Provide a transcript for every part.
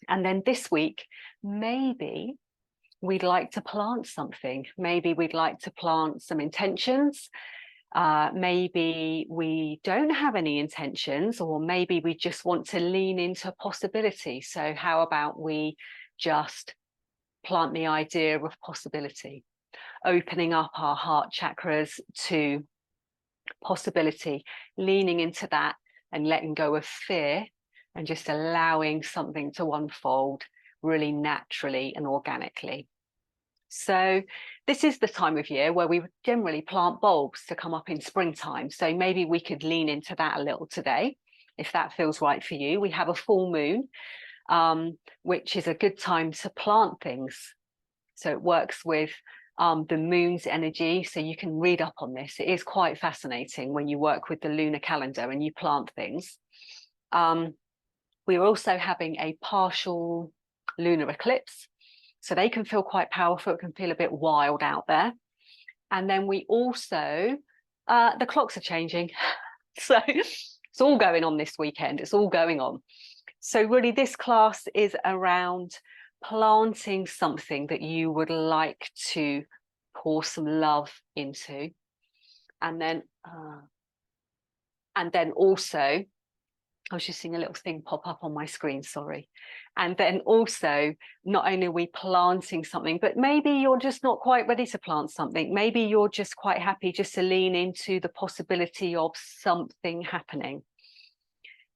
And then this week, maybe we'd like to plant something. Maybe we'd like to plant some intentions. Maybe we don't have any intentions, or maybe we just want to lean into possibility. So how about we just plant the idea of possibility, opening up our heart chakras to possibility, leaning into that and letting go of fear and just allowing something to unfold really naturally and organically. So this is the time of year where we generally plant bulbs to come up in springtime. So maybe we could lean into that a little today, if that feels right for you. We have a full moon, which is a good time to plant things. So it works with the moon's energy. So you can read up on this. It is quite fascinating when you work with the lunar calendar and you plant things. We're also having a partial lunar eclipse. So they can feel quite powerful. It can feel a bit wild out there. And then we also, the clocks are changing. So it's all going on this weekend. It's all going on. So really this class is around planting something that you would like to pour some love into. And then also, I was just seeing a little thing pop up on my screen, sorry. And then also, not only are we planting something, but maybe you're just not quite ready to plant something. Maybe you're just quite happy just to lean into the possibility of something happening.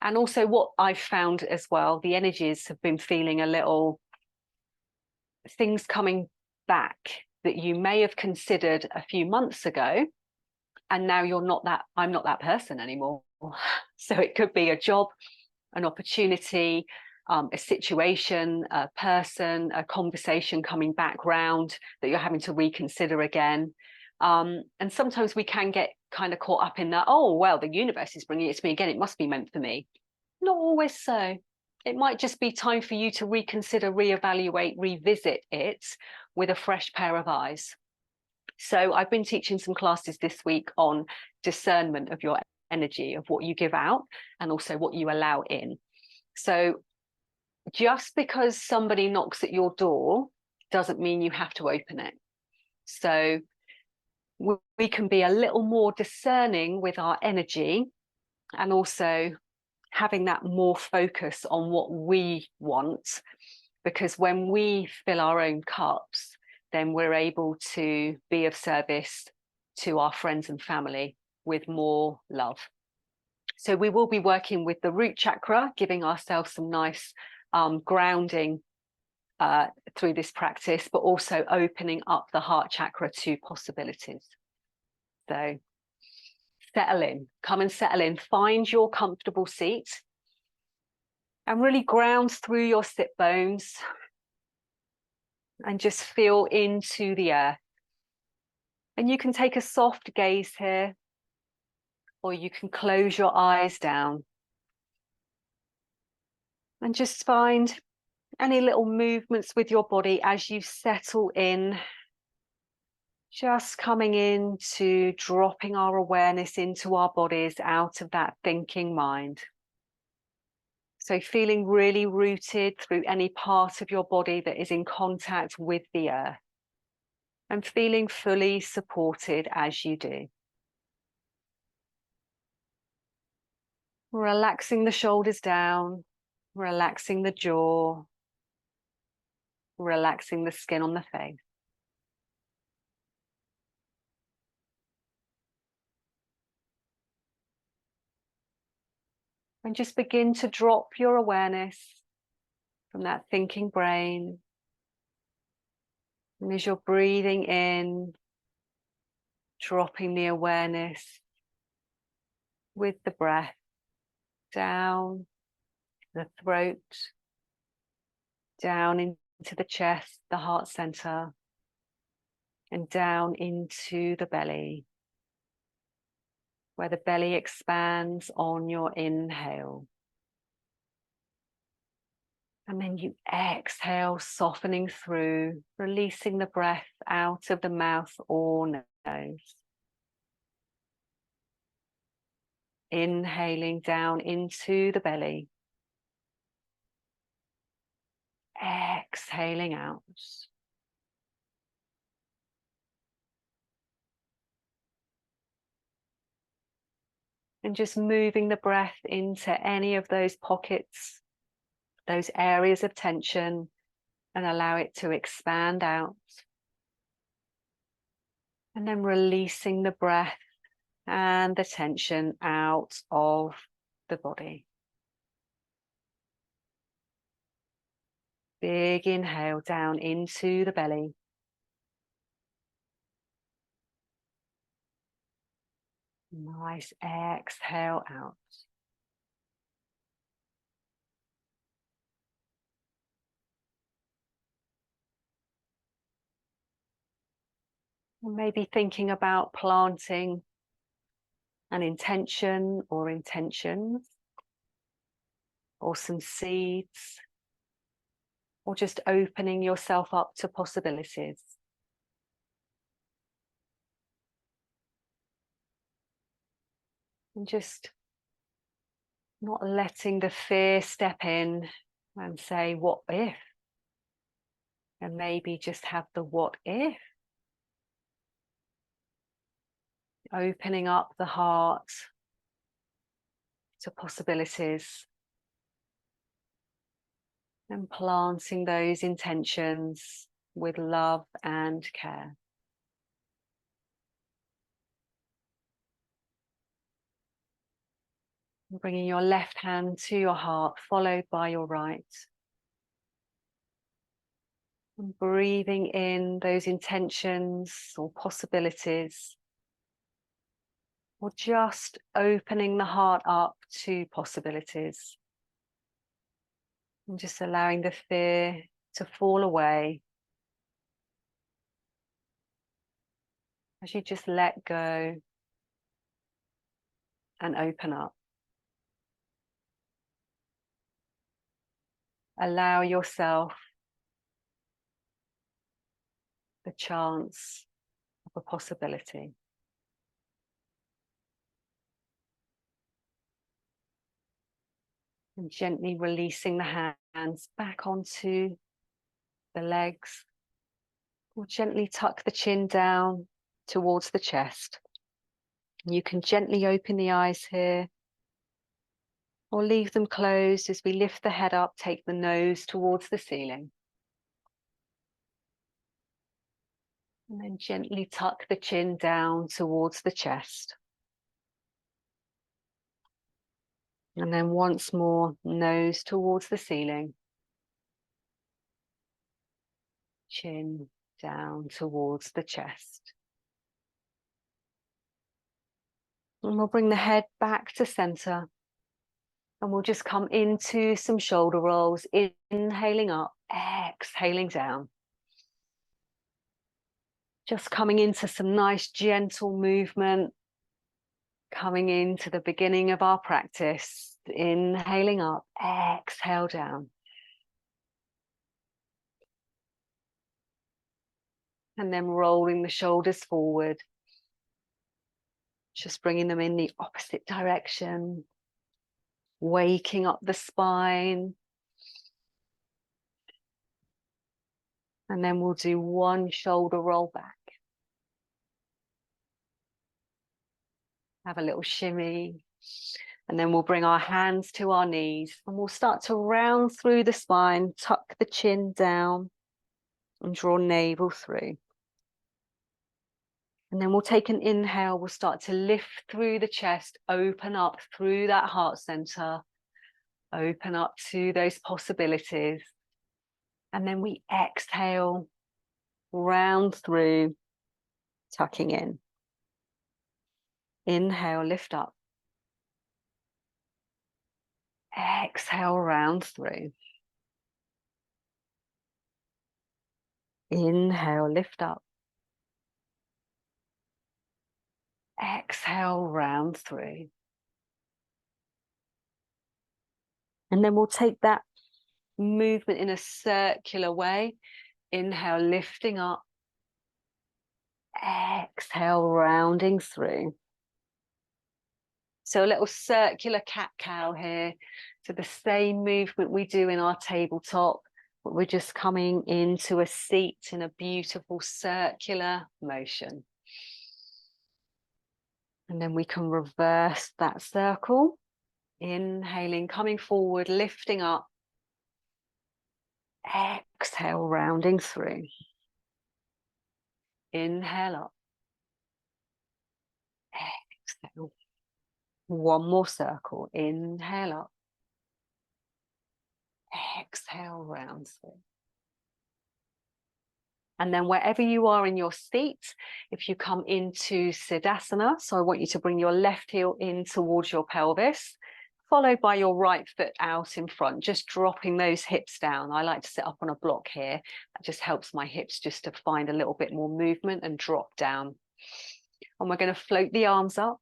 And also what I've found as well, the energies have been feeling a little, things coming back that you may have considered a few months ago. And now you're not that, I'm not that person anymore. So it could be a job, an opportunity, a situation, a person, a conversation coming back round that you're having to reconsider again. And sometimes we can get kind of caught up in that, oh, well, the universe is bringing it to me again. It must be meant for me. Not always so. It might just be time for you to reconsider, reevaluate, revisit it with a fresh pair of eyes. So I've been teaching some classes this week on discernment of your energy, of what you give out and also what you allow in. So just because somebody knocks at your door doesn't mean you have to open it. So we can be a little more discerning with our energy and also having that more focus on what we want, because when we fill our own cups, then we're able to be of service to our friends and family with more love. So we will be working with the root chakra, giving ourselves some nice grounding through this practice, but also opening up the heart chakra to possibilities. So settle in, come and settle in, find your comfortable seat and really ground through your sit bones and just feel into the earth. And you can take a soft gaze here, or you can close your eyes down and just find any little movements with your body as you settle in, just coming into dropping our awareness into our bodies out of that thinking mind. So feeling really rooted through any part of your body that is in contact with the earth and feeling fully supported as you do. Relaxing the shoulders down, relaxing the jaw, relaxing the skin on the face. And just begin to drop your awareness from that thinking brain. And as you're breathing in, dropping the awareness with the breath down the throat, down into the chest, the heart center, and down into the belly, where the belly expands on your inhale. And then you exhale, softening through, releasing the breath out of the mouth or nose. Inhaling down into the belly. exhaling out. And just moving the breath into any of those pockets, those areas of tension, and allow it to expand out. And then releasing the breath and the tension out of the body. Big inhale down into the belly. Nice exhale out. Maybe thinking about planting an intention or intentions, or some seeds, or just opening yourself up to possibilities. And just not letting the fear step in and say, what if? And maybe just have the what if. Opening up the heart to possibilities and planting those intentions with love and care. Bringing your left hand to your heart, followed by your right. And breathing in those intentions or possibilities, or just opening the heart up to possibilities. And just allowing the fear to fall away as you just let go and open up. Allow yourself the chance of a possibility. And gently releasing the hands back onto the legs. Or gently tuck the chin down towards the chest. And you can gently open the eyes here, or leave them closed as we lift the head up, take the nose towards the ceiling. And then gently tuck the chin down towards the chest. And then once more, nose towards the ceiling. Chin down towards the chest. And we'll bring the head back to center. And we'll just come into some shoulder rolls, inhaling up, exhaling down. Just coming into some nice gentle movement. Coming into the beginning of our practice, inhaling up, exhale down. And then rolling the shoulders forward. Just bringing them in the opposite direction. Waking up the spine. And then we'll do one shoulder roll back. Have a little shimmy. And then we'll bring our hands to our knees. And we'll start to round through the spine, tuck the chin down, and draw navel through. And then we'll take an inhale. We'll start to lift through the chest, open up through that heart center, open up to those possibilities. And then we exhale, round through, tucking in. Inhale, lift up. Exhale, round through. Inhale, lift up. Exhale, round through. And then we'll take that movement in a circular way. Inhale, lifting up. Exhale, rounding through. So a little circular cat-cow here. So the same movement we do in our tabletop, But we're just coming into a seat in a beautiful circular motion. And then we can reverse that circle. Inhaling, coming forward, lifting up. Exhale, rounding through. Inhale up. Exhale. One more circle. Inhale up. Exhale, round through. And then wherever you are in your seat, if you come into Siddhasana, so I want you to bring your left heel in towards your pelvis, followed by your right foot out in front, just dropping those hips down. I like to sit up on a block here. That just helps my hips just to find a little bit more movement and drop down. And we're going to float the arms up.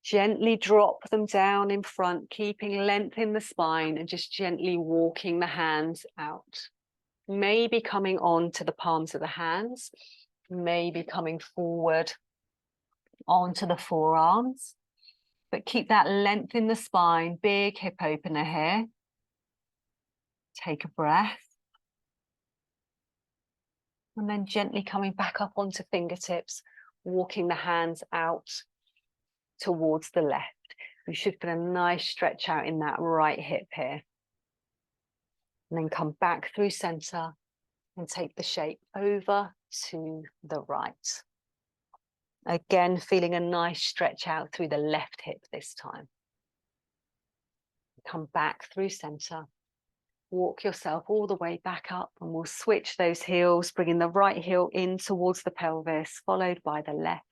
Gently drop them down in front, keeping length in the spine and just gently walking the hands out. Maybe coming on to the palms of the hands, maybe coming forward onto the forearms, but keep that length in the spine, big hip opener here. Take a breath. And then gently coming back up onto fingertips, walking the hands out towards the left. We should get a nice stretch out in that right hip here. And then come back through center and take the shape over to the right. Again, feeling a nice stretch out through the left hip this time. Come back through center. Walk yourself all the way back up and we'll switch those heels, bringing the right heel in towards the pelvis, followed by the left.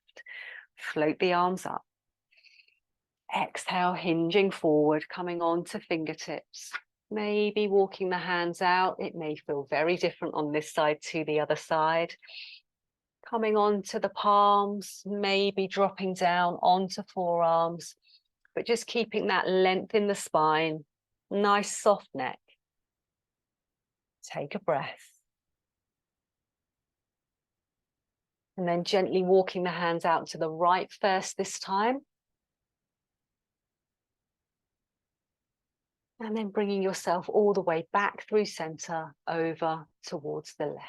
Float the arms up. Exhale, hinging forward, coming on to fingertips. Maybe walking the hands out. It may feel very different on this side to the other side. Coming on to the palms, maybe dropping down onto forearms, but just keeping that length in the spine. Nice soft neck. Take a breath. And then gently walking the hands out to the right first this time. And then bringing yourself all the way back through center over towards the left.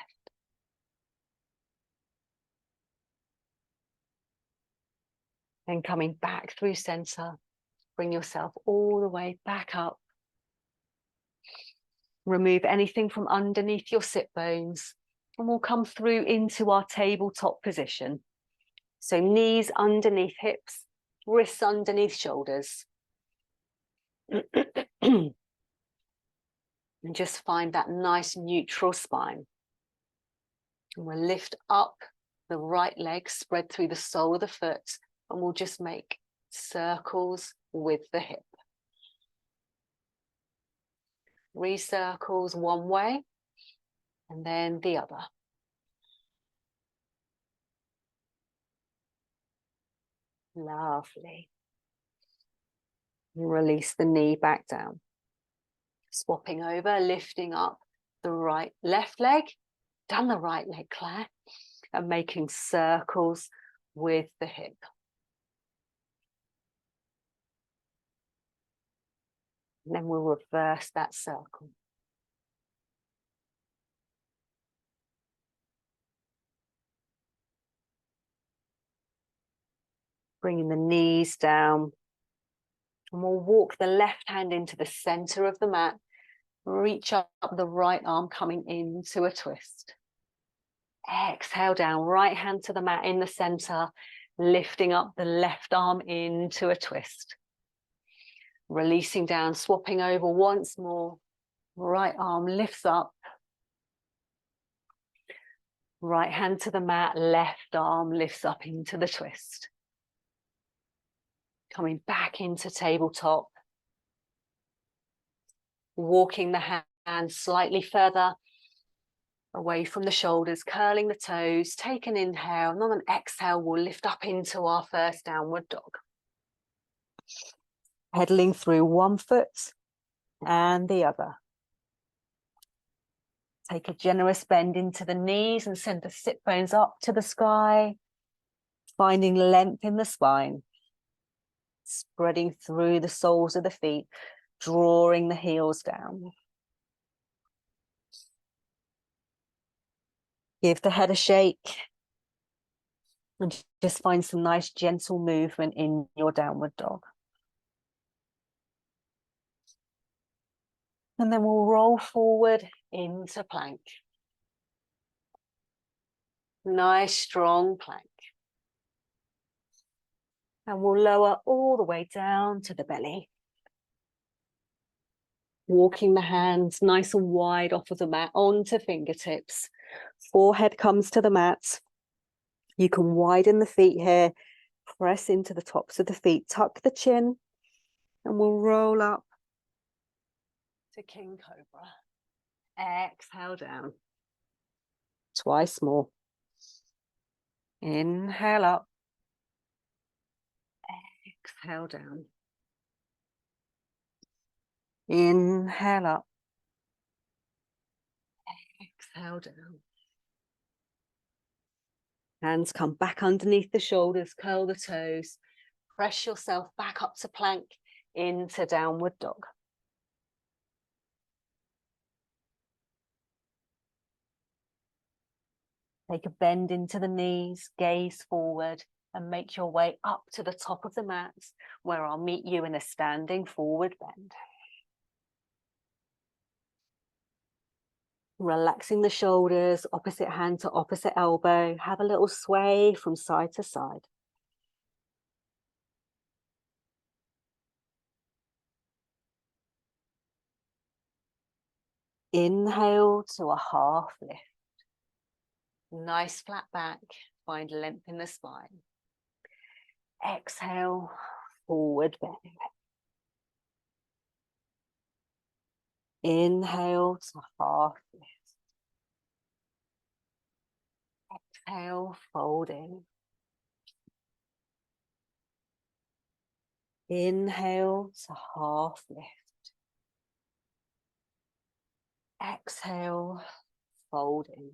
Then coming back through center, bring yourself all the way back up. Remove anything from underneath your sit bones and we'll come through into our tabletop position. So knees underneath hips, wrists underneath shoulders. And just find that nice neutral spine. And we'll lift up the right leg, spread through the sole of the foot, and we'll just make circles with the hip. 3 circles one way, and then the other. Lovely. Release the knee back down. Swapping over, lifting up the left leg, down the right leg, Claire, and making circles with the hip. And then we'll reverse that circle. Bringing the knees down. And we'll walk the left hand into the center of the mat. Reach up the right arm, coming into a twist. Exhale down, right hand to the mat in the center, lifting up the left arm into a twist. Releasing down, swapping over once more. Right arm lifts up. Right hand to the mat, left arm lifts up into the twist. Coming back into tabletop. Walking the hands slightly further away from the shoulders, curling the toes. Take an inhale, and on an exhale, we'll lift up into our first downward dog. Pedaling through one foot and the other. Take a generous bend into the knees and send the sit bones up to the sky, finding length in the spine. Spreading through the soles of the feet, drawing the heels down. Give the head a shake and just find some nice gentle movement in your downward dog. And then we'll roll forward into plank. Nice strong plank. And we'll lower all the way down to the belly. Walking the hands nice and wide off of the mat onto fingertips. Forehead comes to the mat. You can widen the feet here. Press into the tops of the feet. Tuck the chin. And we'll roll up to King Cobra. Exhale down. Twice more. Inhale up. Exhale down. Inhale up. Exhale down. Hands come back underneath the shoulders, curl the toes. Press yourself back up to plank, into downward dog. Take a bend into the knees, gaze forward, and make your way up to the top of the mat, where I'll meet you in a standing forward bend. Relaxing the shoulders, opposite hand to opposite elbow. Have a little sway from side to side. Inhale to a half lift. Nice flat back, find length in the spine. Exhale, forward bend. Inhale to half lift. Exhale, folding. Inhale to half lift. Exhale, folding.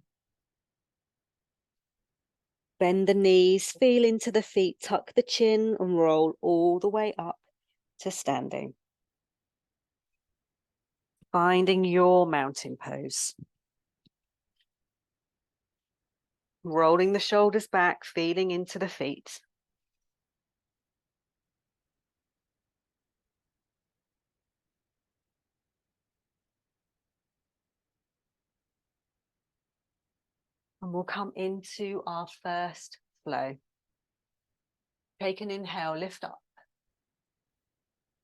Bend the knees, feel into the feet, tuck the chin and roll all the way up to standing. Finding your mountain pose. Rolling the shoulders back, feeling into the feet. And we'll come into our first flow. Take an inhale, lift up.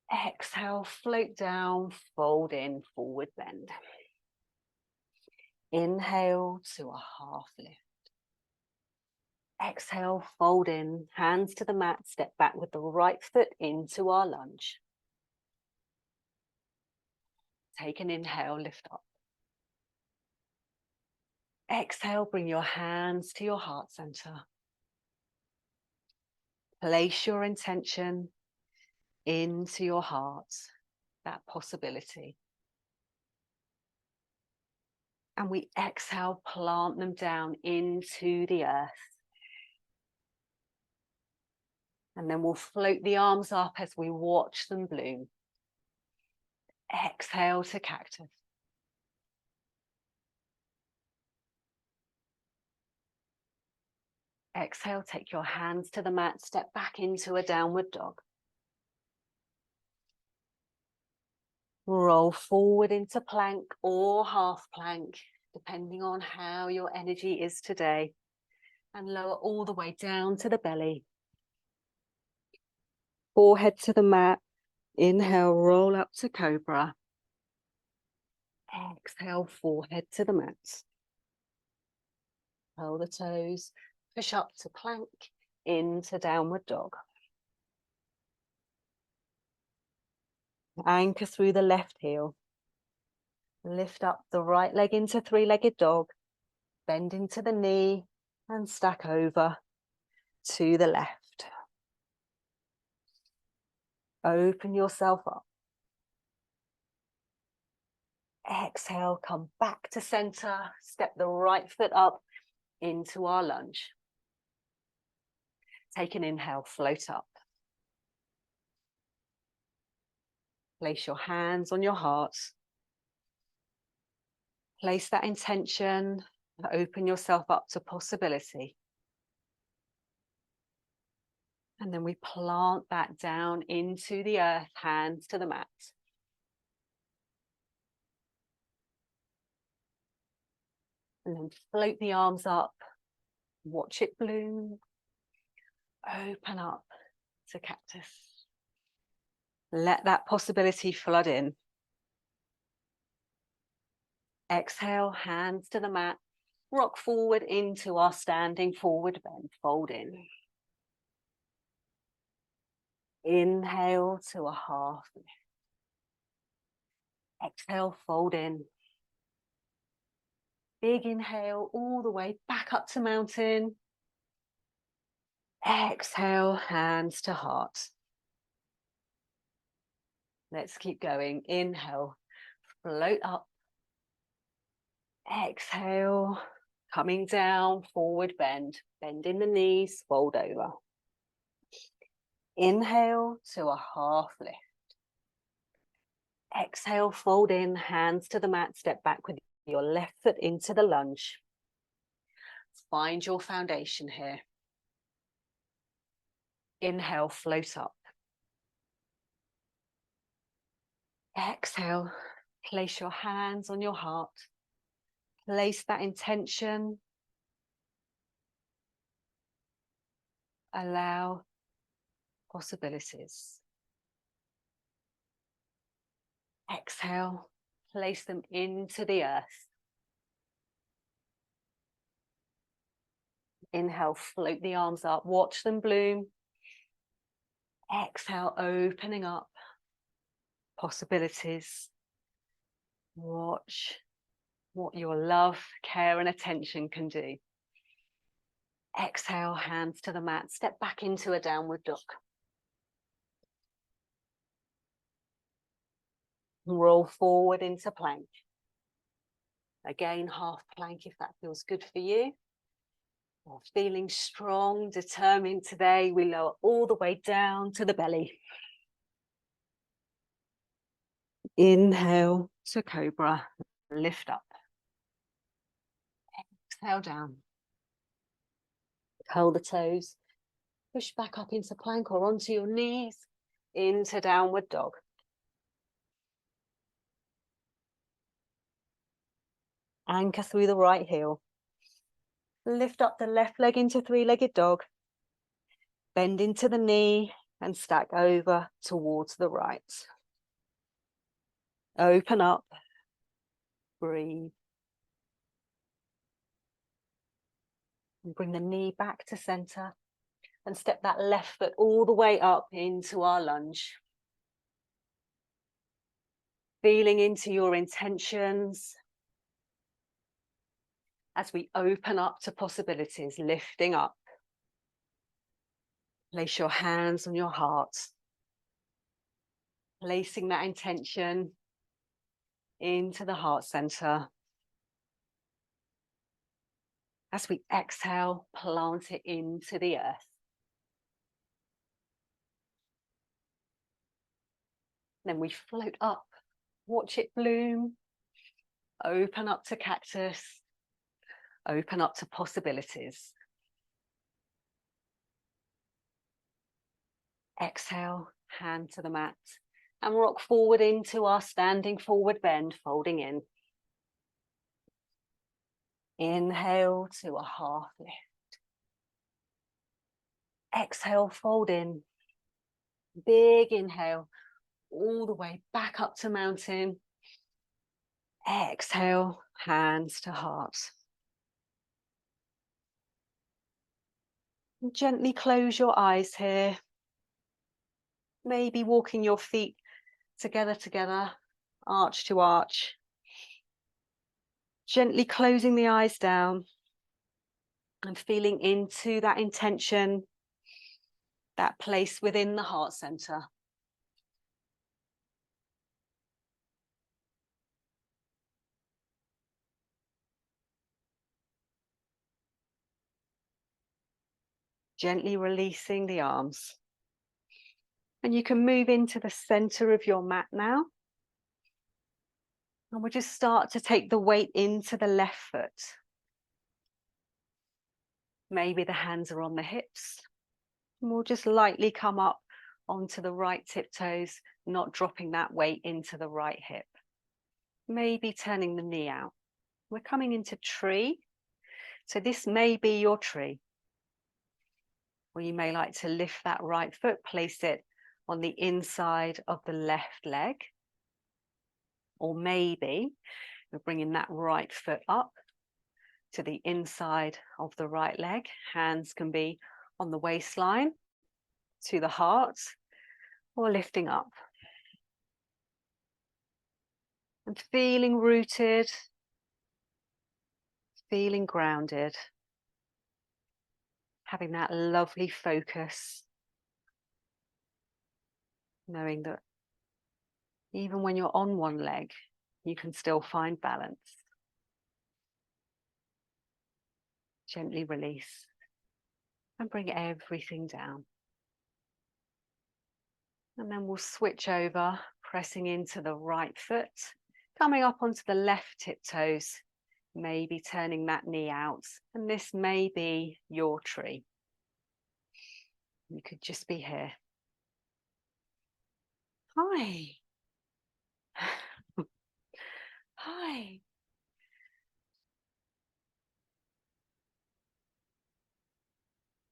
Exhale, float down, fold in, forward bend. Inhale to a half lift. Exhale, fold in, hands to the mat, step back with the right foot into our lunge. Take an inhale, lift up. Exhale, bring your hands to your heart center. Place your intention into your heart, that possibility. And we exhale, plant them down into the earth. And then we'll float the arms up as we watch them bloom. Exhale to cactus. Exhale, take your hands to the mat, step back into a downward dog. Roll forward into plank or half plank, depending on how your energy is today. And lower all the way down to the belly. Forehead to the mat. Inhale, roll up to cobra. Exhale, forehead to the mat. Curl the toes, push up to plank, into downward dog. Anchor through the left heel. Lift up the right leg into three-legged dog. Bend into the knee and stack over to the left. Open yourself up. Exhale, come back to center. Step the right foot up into our lunge. Take an inhale, float up. Place your hands on your heart. Place that intention Open yourself up to possibility. And then we plant that down into the earth, hands to the mat. And then float the arms up, watch it bloom. Open up to cactus. Let that possibility flood in. Exhale, hands to the mat. Rock forward into our standing forward bend. Fold in. Inhale to a half lift. Exhale, fold in. Big inhale all the way back up to mountain. Exhale, hands to heart. Let's keep going. Inhale, float up. Exhale, coming down, forward bend. Bend in the knees, fold over. Inhale to a half lift. Exhale, fold in, hands to the mat, step back with your left foot into the lunge. Find your foundation here. Inhale, float up. Exhale, place your hands on your heart. Place that intention. Allow possibilities. Exhale, place them into the earth. Inhale, float the arms up, watch them bloom. Exhale, opening up possibilities. Watch what your love, care, and attention can do. Exhale, hands to the mat, step back into a downward dog. Roll forward into plank. Again, half plank if that feels good for you. Or feeling strong, determined today, we lower all the way down to the belly. Inhale to cobra, lift up. Exhale down. Curl the toes, push back up into plank or onto your knees, into downward dog. Anchor through the right heel. Lift up the left leg into three-legged dog. Bend into the knee and stack over towards the right. Open up. Breathe. And bring the knee back to center and step that left foot all the way up into our lunge. Feeling into your intentions as we open up to possibilities, lifting up. Place your hands on your heart. Placing that intention into the heart center. As we exhale, plant it into the earth. Then we float up, watch it bloom, open up to cactus, open up to possibilities. Exhale, hand to the mat, and rock forward into our standing forward bend, folding in. Inhale to a half lift. Exhale, fold in. Big inhale, all the way back up to mountain. Exhale, hands to heart. And gently close your eyes here. Maybe walking your feet together, arch to arch. Gently closing the eyes down and feeling into that intention, that place within the heart center. Gently releasing the arms. And you can move into the center of your mat now. And we'll just start to take the weight into the left foot. Maybe the hands are on the hips. And we'll just lightly come up onto the right tiptoes, not dropping that weight into the right hip. Maybe turning the knee out. We're coming into tree. So this may be your tree. Or you may like to lift that right foot, place it on the inside of the left leg. Or maybe we're bringing that right foot up to the inside of the right leg. Hands can be on the waistline, to the heart, or lifting up. And feeling rooted, feeling grounded, having that lovely focus, knowing that even when you're on one leg, you can still find balance. Gently release and bring everything down. And then we'll switch over, pressing into the right foot, coming up onto the left tiptoes, maybe turning that knee out. And this may be your tree. You could just be here. Hi. Hi.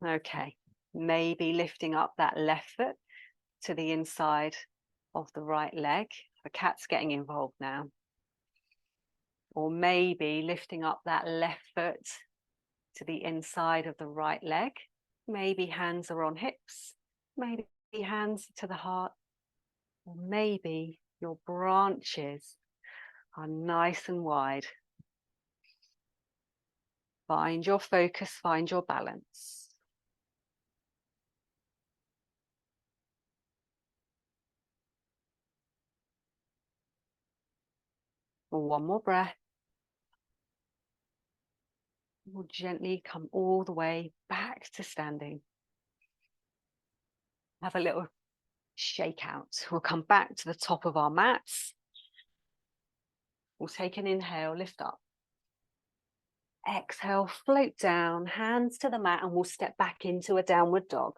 Okay, maybe lifting up that left foot to the inside of the right leg. The cat's getting involved now. Or maybe lifting up that left foot to the inside of the right leg. Maybe hands are on hips. Maybe hands to the heart. Or maybe your branches are nice and wide. Find your focus, find your balance. One more breath. We'll gently come all the way back to standing. Have a little shake out. We'll come back to the top of our mats. We'll take an inhale, lift up. Exhale, float down, hands to the mat, and we'll step back into a downward dog.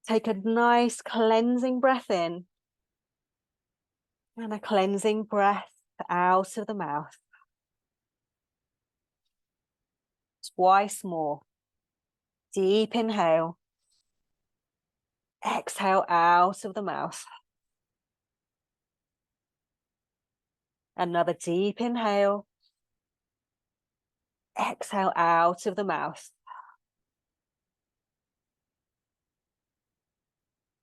Take a nice cleansing breath in and a cleansing breath out of the mouth. Twice more. Deep inhale. Exhale out of the mouth. Another deep inhale. Exhale out of the mouth.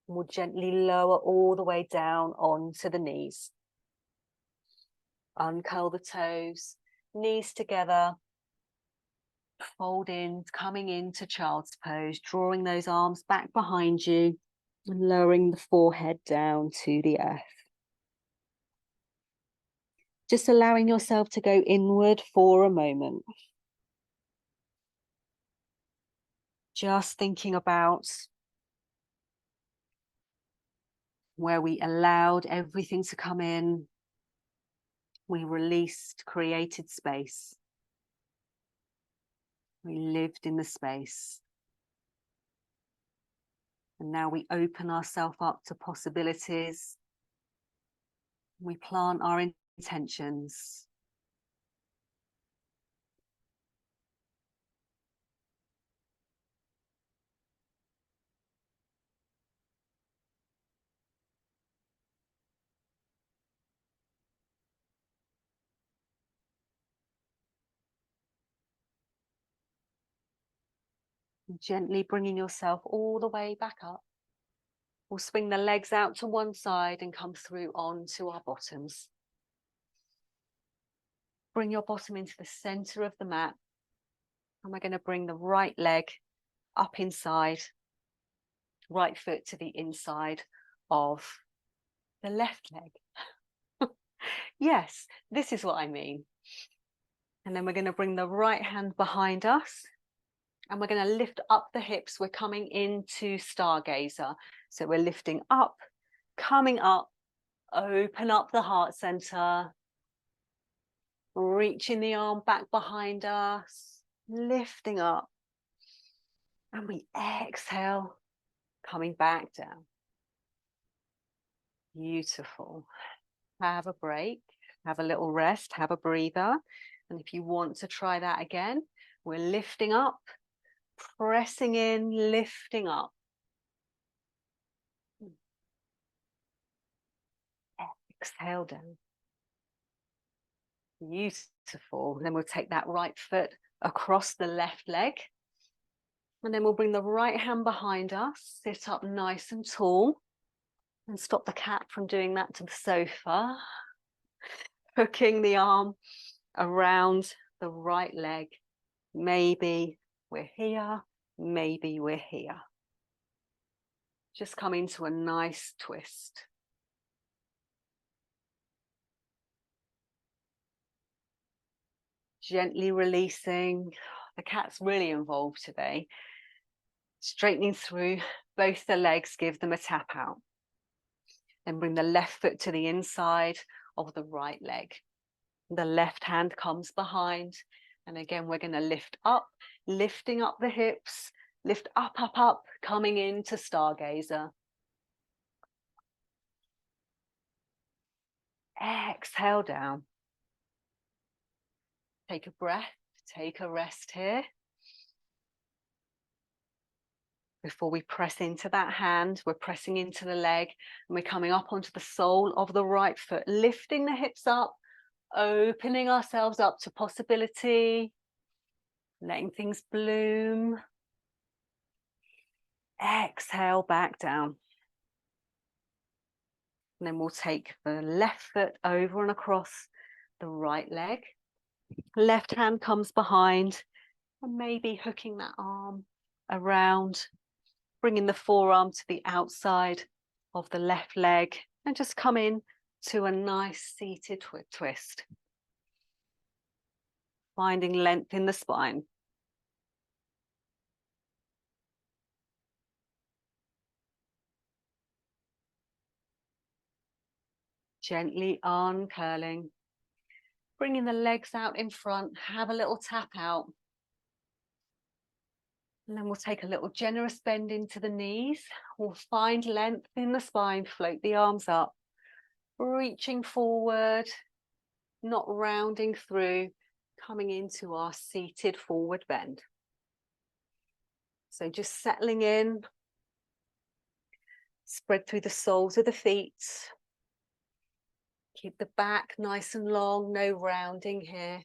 We'll gently lower all the way down onto the knees. Uncurl the toes, knees together. Fold in, coming into child's pose, drawing those arms back behind you and lowering the forehead down to the earth. Just allowing yourself to go inward for a moment. Just thinking about where we allowed everything to come in. We released, created space. We lived in the space. And now we open ourselves up to possibilities. We plant our intentions. Gently bringing yourself all the way back up. We'll swing the legs out to one side and come through onto our bottoms. Bring your bottom into the center of the mat. And we're going to bring the right leg up inside, right foot to the inside of the left leg. Yes, this is what I mean. And then we're going to bring the right hand behind us. And we're going to lift up the hips. We're coming into stargazer. So we're lifting up, coming up, open up the heart center, reaching the arm back behind us, lifting up, and we exhale, coming back down. Beautiful. Have a break, have a little rest, have a breather. And if you want to try that again, we're lifting up, pressing in, lifting up. Exhale down. Beautiful. Then we'll take that right foot across the left leg. And then we'll bring the right hand behind us, sit up nice and tall, and stop the cat from doing that to the sofa. Hooking the arm around the right leg. Maybe we're here, maybe we're here. Just come into a nice twist. Gently releasing. The cat's really involved today. Straightening through both the legs, give them a tap out. Then bring the left foot to the inside of the right leg. The left hand comes behind. And again, we're going to lift up, lifting up the hips, lift up, up, up, coming into Stargazer. Exhale down. Take a breath, take a rest here. Before we press into that hand, we're pressing into the leg and we're coming up onto the sole of the right foot, lifting the hips up, opening ourselves up to possibility, letting things bloom. Exhale back down. And then we'll take the left foot over and across the right leg. Left hand comes behind and maybe hooking that arm around, bringing the forearm to the outside of the left leg and just come in to a nice seated twist. Finding length in the spine. Gently uncurling. Bringing the legs out in front, have a little tap out. And then we'll take a little generous bend into the knees. We'll find length in the spine, float the arms up, reaching forward, not rounding through, coming into our seated forward bend. So just settling in, spread through the soles of the feet. Keep the back nice and long, no rounding here.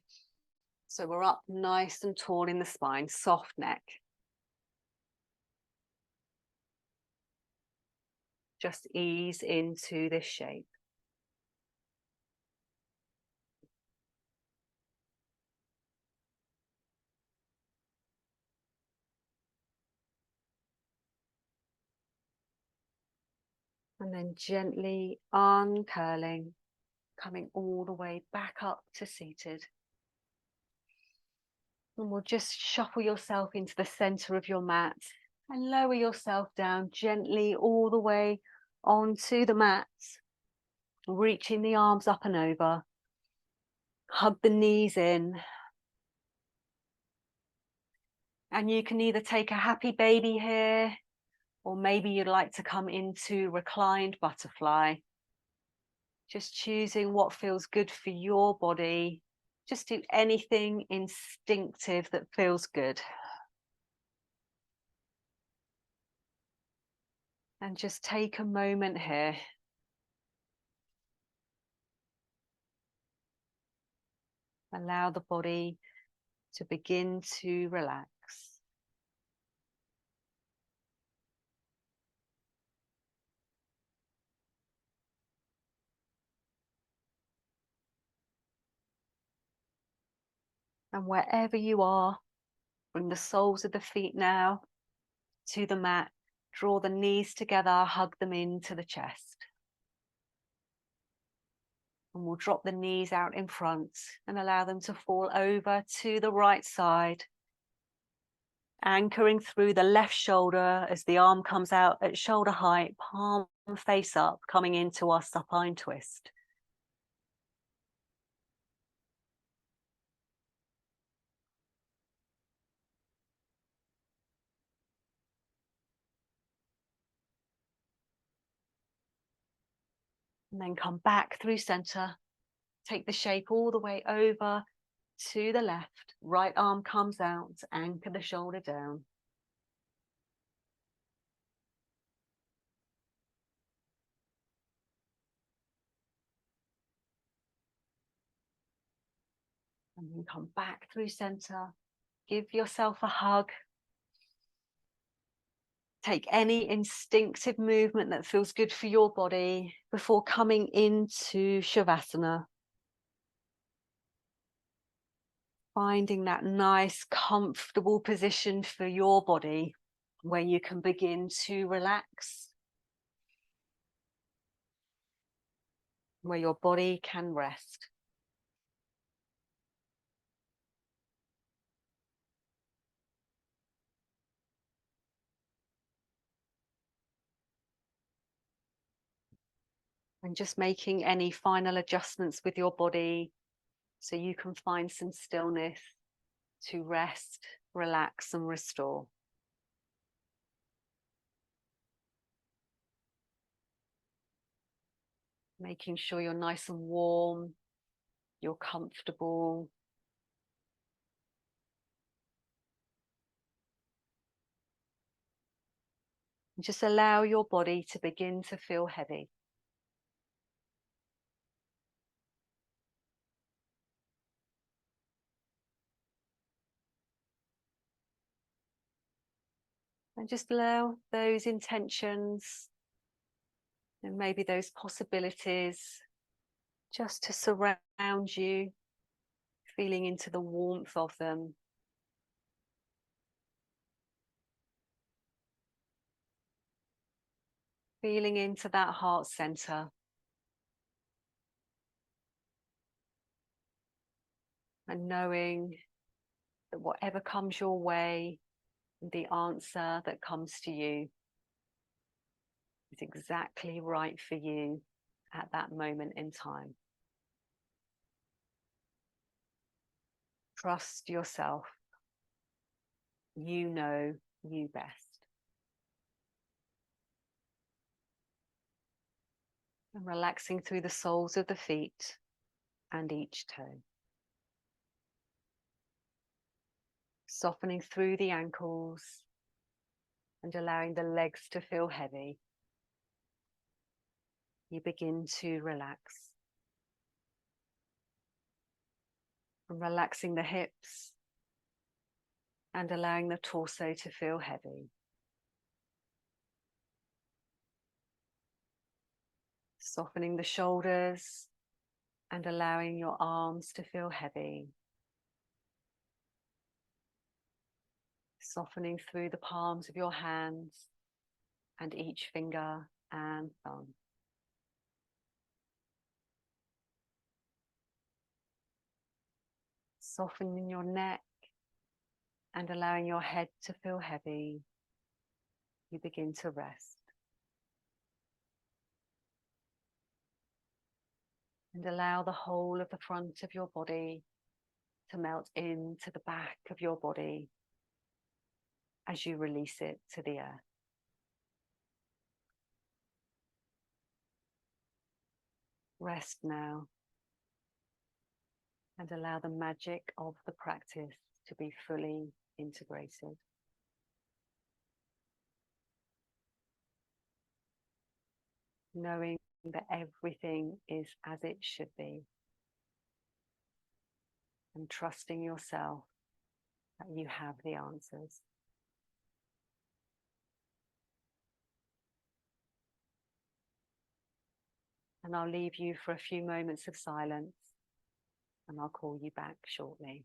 So we're up nice and tall in the spine, soft neck. Just ease into this shape. And then gently uncurling, coming all the way back up to seated. And we'll just shuffle yourself into the center of your mat and lower yourself down gently all the way onto the mat, reaching the arms up and over. Hug the knees in. And you can either take a happy baby here, or maybe you'd like to come into reclined butterfly. Just choosing what feels good for your body. Just do anything instinctive that feels good. And just take a moment here. Allow the body to begin to relax. And wherever you are, bring the soles of the feet now to the mat. Draw the knees together, hug them into the chest. And we'll drop the knees out in front and allow them to fall over to the right side. Anchoring through the left shoulder as the arm comes out at shoulder height, palm face up, coming into our supine twist. And then come back through center. Take the shape all the way over to the left. Right arm comes out, anchor the shoulder down. And then come back through center. Give yourself a hug. Take any instinctive movement that feels good for your body before coming into Shavasana. Finding that nice, comfortable position for your body where you can begin to relax, where your body can rest. And just making any final adjustments with your body so you can find some stillness to rest, relax, and restore. Making sure you're nice and warm, you're comfortable. And just allow your body to begin to feel heavy. And just allow those intentions and maybe those possibilities just to surround you, feeling into the warmth of them. Feeling into that heart center. And knowing that whatever comes your way, the answer that comes to you is exactly right for you at that moment in time. Trust yourself. You know you best. And relaxing through the soles of the feet and each toe. Softening through the ankles and allowing the legs to feel heavy. You begin to relax. And relaxing the hips and allowing the torso to feel heavy. Softening the shoulders and allowing your arms to feel heavy. Softening through the palms of your hands and each finger and thumb. Softening your neck and allowing your head to feel heavy. You begin to rest. And allow the whole of the front of your body to melt into the back of your body as you release it to the earth. Rest now and allow the magic of the practice to be fully integrated. Knowing that everything is as it should be. And trusting yourself that you have the answers. And I'll leave you for a few moments of silence and I'll call you back shortly.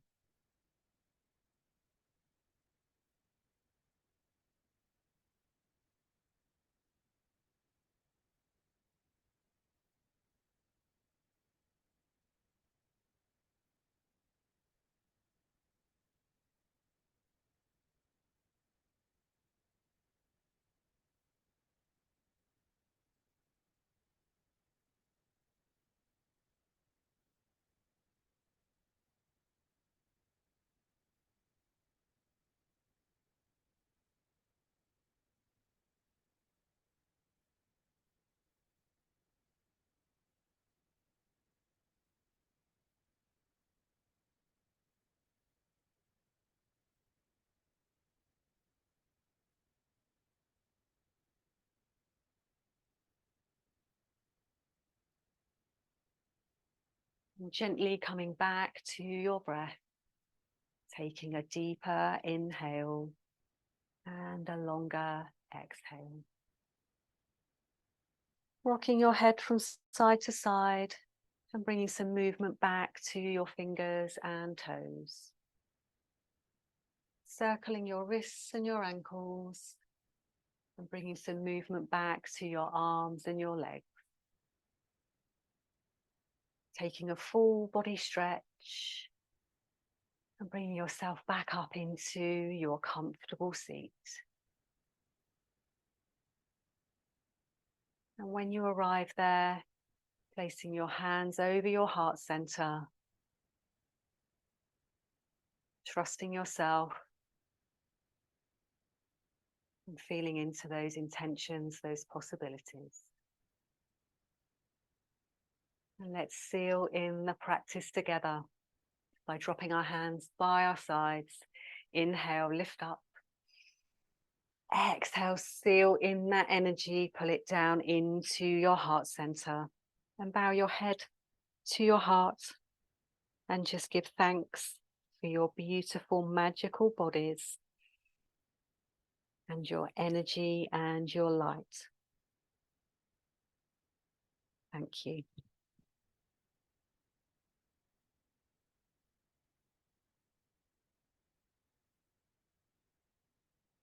And gently coming back to your breath, taking a deeper inhale and a longer exhale. Rocking your head from side to side and bringing some movement back to your fingers and toes. Circling your wrists and your ankles and bringing some movement back to your arms and your legs. Taking a full body stretch and bringing yourself back up into your comfortable seat. And when you arrive there, placing your hands over your heart center, trusting yourself and feeling into those intentions, those possibilities. And let's seal in the practice together by dropping our hands by our sides. Inhale, lift up. Exhale, seal in that energy, pull it down into your heart center and bow your head to your heart and just give thanks for your beautiful, magical bodies and your energy and your light. Thank you.